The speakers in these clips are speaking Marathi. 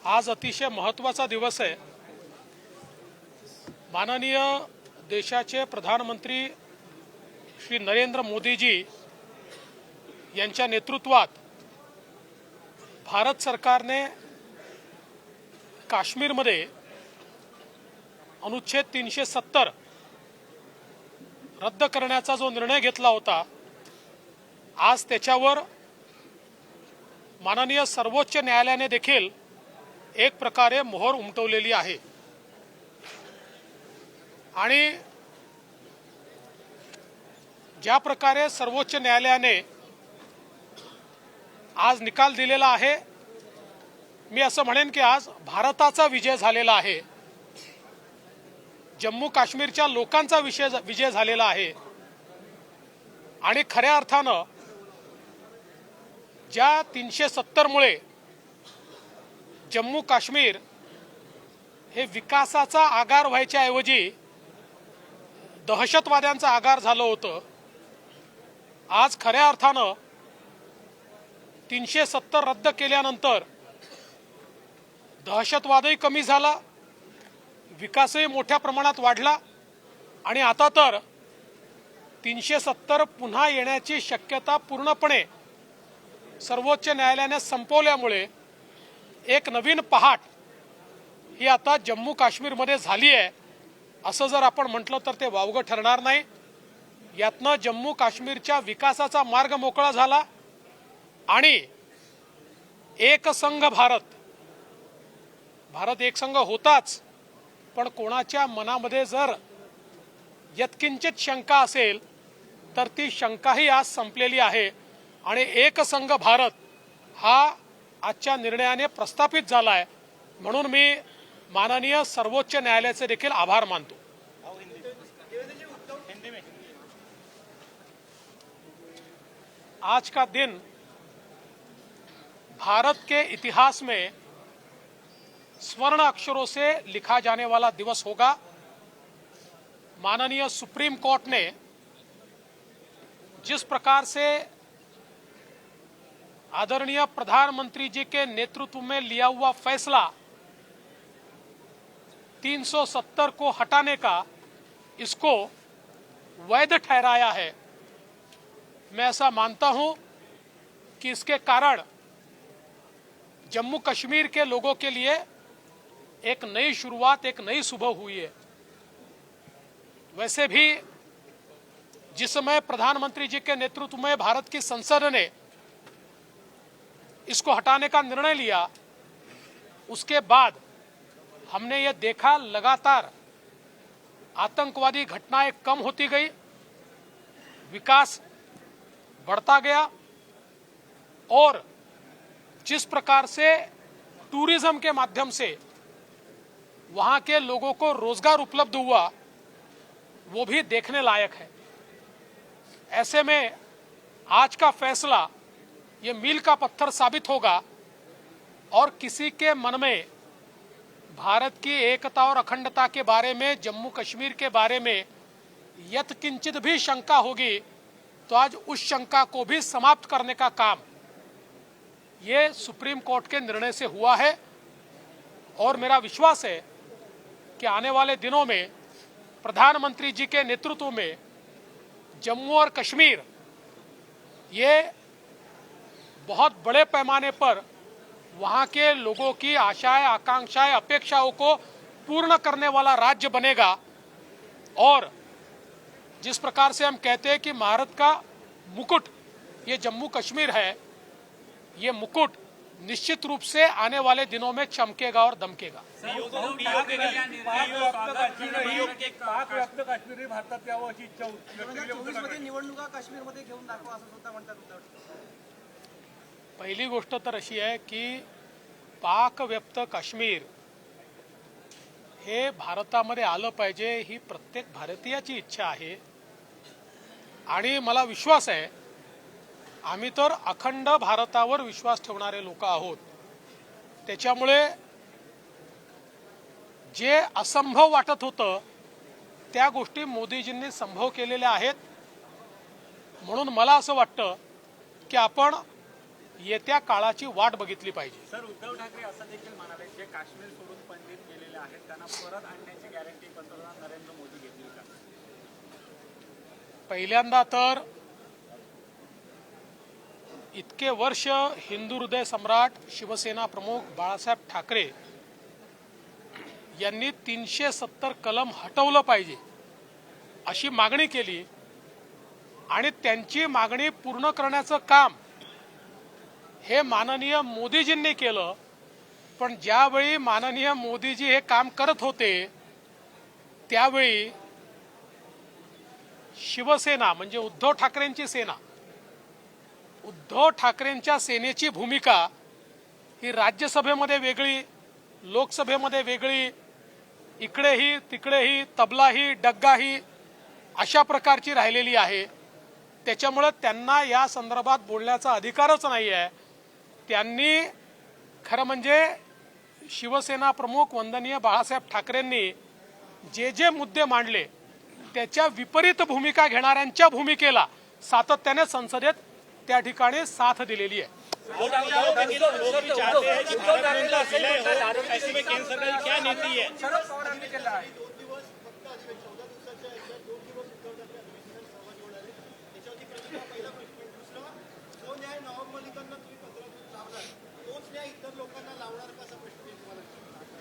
आज अतिशय महत्त्वाचा दिवस आहे। माननीय देशाचे प्रधानमंत्री श्री नरेंद्र मोदीजी यांच्या नेतृत्वात भारत सरकारने काश्मीरमध्ये अनुच्छेद 370 रद्द करण्याचा जो निर्णय घेतला होता, आज त्याच्यावर माननीय सर्वोच्च न्यायालयाने देखील एक प्रकारे मोहर उमटवलेली आहे। आणि ज्या प्रकारे सर्वोच्च न्यायालयाने आज निकाल दिलेला आहे, मी असं म्हणेन की आज भारताचा विजय झालेला आहे, जम्मू काश्मीरच्या लोकांचा विजय झालेला आहे। आणि खऱ्या अर्थानं ज्या 370 मुळे जम्मू काश्मीर हे विकासाचा आगार व्हायच्या ऐवजी दहशतवाद्यांचा आगार झालं होतं, आज खऱ्या अर्थानं 370 रद्द केल्यानंतर दहशतवादही कमी झाला, विकासही मोठ्या प्रमाणात वाढला आणि आता तर 370 पुन्हा येण्याची शक्यता पूर्णपणे सर्वोच्च न्यायालयाने संपवल्यामुळे एक नवीन पहाट ही आता जम्मू काश्मीरमध्ये झाली आहे, असं जर आपण म्हटलं तर ते वावगं ठरणार नाही। यातनं जम्मू काश्मीरच्या विकासाचा मार्ग मोकळा झाला आणि एक संघ भारत एक संघ होताच, पण कोणाच्या मनामध्ये जर यत्किंचित शंका असेल तर ती शंकाही आज संपलेली आहे आणि एक संघ भारत हा आजच्या निर्णयाने प्रस्थापित झाला आहे। म्हणून मी माननीय सर्वोच्च न्यायालयाचे देखील आभार मानतो। आज का दिन भारत के इतिहास में स्वर्ण अक्षरों से लिखा जाने वाला दिवस होगा। माननीय सुप्रीम कोर्ट ने जिस प्रकार से आदरणीय प्रधानमंत्री जी के नेतृत्व में लिया हुआ फैसला 370 को हटाने का, इसको वैध ठहराया है। मैं ऐसा मानता हूं कि इसके कारण जम्मू कश्मीर के लोगों के लिए एक नई शुरुआत, एक नई सुबह हुई है। वैसे भी जिस समय प्रधानमंत्री जी के नेतृत्व में भारत की संसद ने इसको हटाने का निर्णय लिया, उसके बाद हमने ये देखा लगातार आतंकवादी घटनाएं कम होती गई, विकास बढ़ता गया और जिस प्रकार से टूरिज्म के माध्यम से वहां के लोगों को रोजगार उपलब्ध हुआ, वो भी देखने लायक है। ऐसे में आज का फैसला ये मील का पत्थर साबित होगा और किसी के मन में भारत की एकता और अखंडता के बारे में, जम्मू कश्मीर के बारे में यत्किंचित भी शंका होगी तो आज उस शंका को भी समाप्त करने का काम ये सुप्रीम कोर्ट के निर्णय से हुआ है। और मेरा विश्वास है कि आने वाले दिनों में प्रधानमंत्री जी के नेतृत्व में जम्मू और कश्मीर ये बहुत बड़े पैमाने पर वहां के लोगों की आशाएं, आकांक्षाएं, अपेक्षाओं को पूर्ण करने वाला राज्य बनेगा। और जिस प्रकार से हम कहते हैं कि भारत का मुकुट ये जम्मू कश्मीर है, ये मुकुट निश्चित रूप से आने वाले दिनों में चमकेगा और दमकेगा। पहिली गोष्ट तर अशी आहे की पाक व्यक्त काश्मीर हे भारतामध्ये आलं पाहिजे, ही प्रत्येक भारतीयाची इच्छा आहे। आणि मला विश्वास आहे, आम्ही तर अखंड भारतावर विश्वास ठेवणारे लोक आहोत। त्याच्यामुळे जे असंभव वाटत होतं त्या गोष्टी मोदीजींनी संभव केलेल्या आहेत। म्हणून मला असं वाटतं की आपण येत्या काळाची वाट बघितली पाहिजे। सर, उद्धव ठाकरे असं देखील म्हणाले, जे काश्मीर सोडून पंडित गेलेले आहेत त्यांना परत आणण्याची गॅरंटी पंतप्रधान नरेंद्र मोदी घेतील का? पहिल्यांदा तर इतके वर्ष हिंदू हृदय सम्राट शिवसेना प्रमुख बाळासाहेब ठाकरे यांनी 370 कलम हटवलं पाहिजे अशी मागणी केली आणि त्यांची मागणी पूर्ण करण्याचं काम हे माननीय मोदीजींनी केलं. पण ज्यावेळी माननीय मोदीजी हे काम करत होते त्यावेळी शिवसेना म्हणजे उद्धव ठाकरेंची सेना, उद्धव ठाकरेंच्या सेनेची भूमिका ही राज्यसभेमध्ये वेगळी, लोकसभेमध्ये वेगळी, इकडेही तिकडेही तबलाही डग्गाही अशा प्रकारची राहिलेली आहे. त्याच्यामुळे त्यांना या संदर्भात बोलण्याचा अधिकारच नाही आहे. त्यांनी खरं म्हणजे शिवसेना प्रमुख वंदनीय बाळासाहेब ठाकरेंनी जे जे मुद्दे मांडले त्याच्या विपरीत भूमिका घेणाऱ्यांच्या भूमिकेला सातत्याने संसदेत त्या ठिकाणी साथ दिलेली आहे.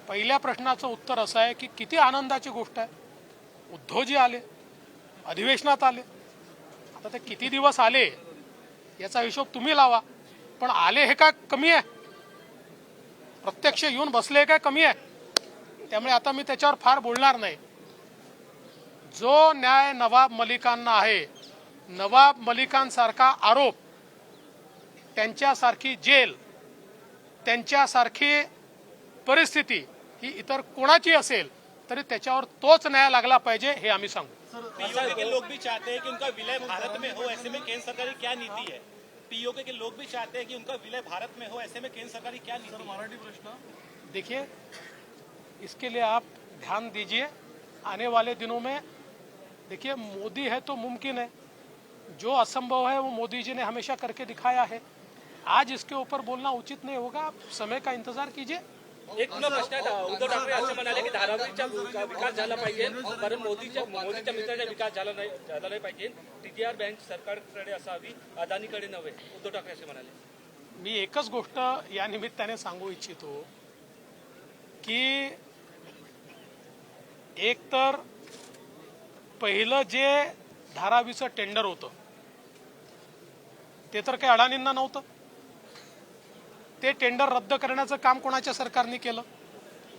पहिल्या प्रश्नाचं उत्तर असं आहे की किती आनंदाची गोष्ट आहे, उद्धवजी आले, अधिवेशनात आले. आता ते किती दिवस आले याचा हिशोब तुम्ही लावा, पण आले हे काय कमी आहे? प्रत्यक्ष येऊन बसले काय कमी आहे? त्यामुळे आता मी त्याच्यावर फार बोलणार नाही. जो न्याय नवाब मलिकांना आहे, नवाब मलिकांसारखा आरोप, त्यांच्यासारखी जेल, त्यांच्यासारखी परिस्थिती ही इतर कोणाची असेल तरी त्याच्यावर तोच न्याय लागला पाहिजे हे आम्ही सांगू. पीओके के लोग भी चाहते हैं कि उनका विलय भारत में हो, ऐसे में केंद्र सरकार की क्या नीति है? पीओके के लोग भी चाहते हैं कि उनका विलय भारत में हो, ऐसे में केंद्र सरकार की क्या नीति है? मराठी प्रश्न देखिए, इसके लिए आप ध्यान दीजिए. आने वाले दिनों में देखिए, मोदी है तो मुमकिन है, जो असंभव है वो मोदी जी ने हमेशा करके दिखाया है. आज इसके ऊपर बोलना उचित नहीं होगा. समय का इंतजार कीजिए. एक पुन्हा प्रश्न आहे. उद्धव ठाकरे असं म्हणाले की धारावीचा विकास झाला पाहिजे, कारण मोदीच्या मित्राचा विकास झाला नाही पाहिजे. टीडीआर बँक सरकारकडे असावी, अदानीकडे नव्हे, उद्धव ठाकरे असे म्हणाले. मी एकच गोष्ट या निमित्ताने सांगू इच्छितो की एक तर पहिलं जे धारावीचं टेंडर होतं ते तर काही अडाणींना नव्हतं. ते टेंडर रद्द करण्याचं काम कोणाच्या सरकारने केलं?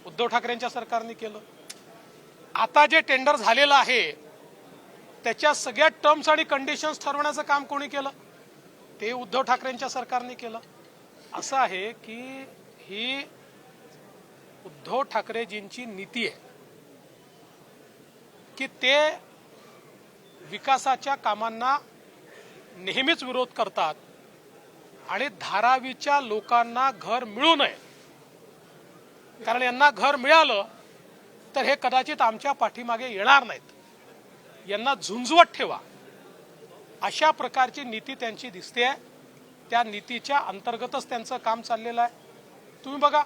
उद्धव ठाकरेंच्या सरकारने केलं. आता जे टेंडर झालेलं आहे त्याच्या सगळ्या टर्म्स आणि कंडिशन्स ठरवण्याचं काम कोणी केलं? ते उद्धव ठाकरेंच्या सरकारने केलं. असं आहे की ही उद्धव ठाकरेजींची नीती आहे की ते विकासाच्या कामांना नेहमीच विरोध करतात आणि धारावीच्या लोकांना घर मिळू नये, कारण यांना घर मिळालं तर हे कदाचित आमच्या पाठीमागे येणार नाहीत, यांना झुंजवत ठेवा, अशा प्रकारची नीती त्यांची दिसते. त्या नीतीच्या अंतर्गतच त्यांचं काम चाललेलं आहे. तुम्ही बघा,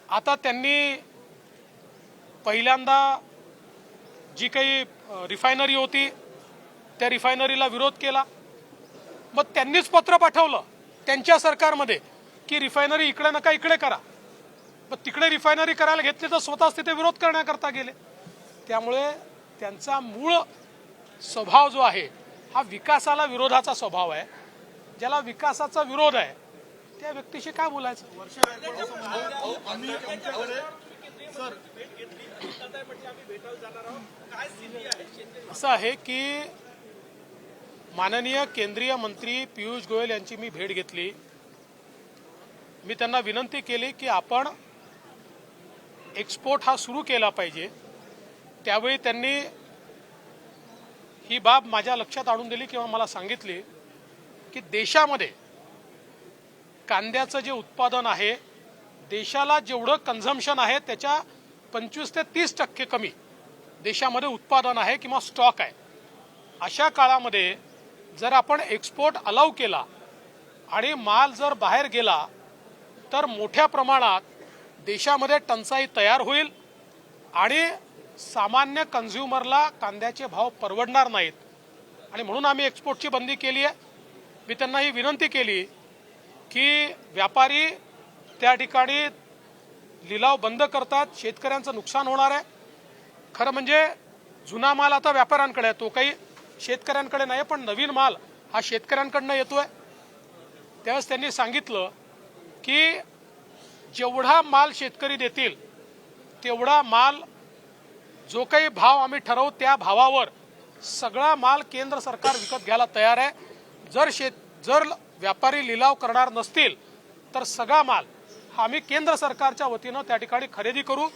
आता त्यांनी पहिल्यांदा जी काही रिफायनरी होती त्या रिफायनरीला विरोध केला. मग त्यांनीच पत्र पाठवलं त्यांच्या सरकारमध्ये की रिफायनरी इकडे नका इकडे करा. मग तिकडे रिफायनरी करायला घेतली तर स्वतःच तिथे विरोध करण्याकरता गेले. त्यामुळे त्यांचा मूळ स्वभाव जो आहे हा विकासाला विरोधाचा स्वभाव आहे. ज्याला विकासाचा विरोध आहे त्या व्यक्तीशी काय बोलायचं? असं आहे की माननीय केंद्रीय मंत्री पियुष गोयल यांची मी भेट घेतली. मी त्यांना विनंती केली की आपण एक्सपोर्ट हा सुरू केला पाहिजे. त्यावेळी त्यांनी ही बाब माझ्या लक्षात आणून दिली किंवा मला सांगितली की देशामध्ये कांद्याचं जे उत्पादन आहे, देशाला जेवढं कन्झम्पशन आहे त्याच्या 25 ते 30% कमी देशामध्ये उत्पादन आहे किंवा स्टॉक आहे. अशा काळामध्ये जर आपण एक्सपोर्ट अलाउ केला आणि माल जर बाहेर गेला तर मोठ्या प्रमाणात देशामध्ये टंचाई तयार होईल आणि सामान्य कन्झ्युमरला कांद्याचे भाव परवडणार नाहीत आणि म्हणून आम्ही एक्सपोर्टची बंदी केली आहे। मी त्यांना ही विनंती केली की व्यापारी त्या ठिकाणी लिलाव बंद करतात, शेतकऱ्यांचं नुकसान होणार आहे। खरं म्हणजे जुना माल आता व्यापाऱ्यांकडे आहे, तो काही शेतकऱ्यांकडे नाही, पण नवीन माल हा शेतकऱ्यांकडनं येतोय। त्यावेळेस त्यांनी सांगितलं की जेवढा माल शेतकरी देतील तेवढा माल जो काही भाव आम्ही ठरवू त्या भावावर सगळा माल केंद्र सरकार विकत घ्यायला तयार आहे। जर व्यापारी लिलाव करणार नसतील तर सगळा माल हा आम्ही केंद्र सरकारच्या वतीनं त्या ठिकाणी खरेदी करू।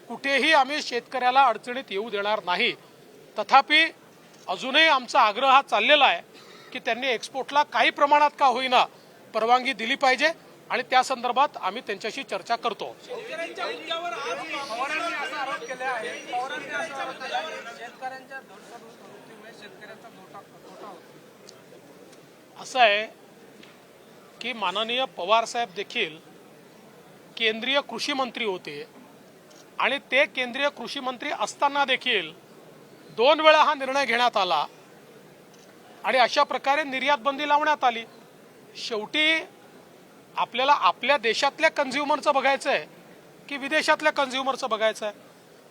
कुठेही आम्ही शेतकऱ्याला अडचणीत येऊ देणार नाही। तथापि अजूनही आमचा आग्रह हा चाललेला आहे की त्यांनी एक्सपोर्टला काही प्रमाणात का होईना परवानगी दिली पाहिजे आणि त्या संदर्भात आम्ही त्यांच्याशी चर्चा करतो। असं आहे की माननीय पवार साहेब देखील केंद्रीय कृषी मंत्री होते आणि ते केंद्रीय कृषी मंत्री असताना देखील 2 वेळा हा निर्णय घेण्यात आला आणि अशा प्रकारे निर्यात बंदी लावण्यात आली। शेवटी आपल्याला आपल्या देशातल्या कन्झ्युमरचं बघायचं आहे की विदेशातल्या कन्झ्युमरचं बघायचं आहे।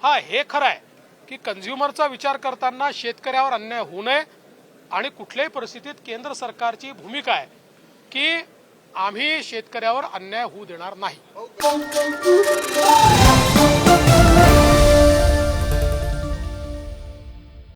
हा हे खरं आहे की कन्झ्युमरचा विचार करताना शेतकऱ्यावर अन्याय होऊ नये आणि कुठल्याही परिस्थितीत केंद्र सरकारची भूमिका आहे की आम्ही शेतकऱ्यावर अन्याय होऊ देणार नाही।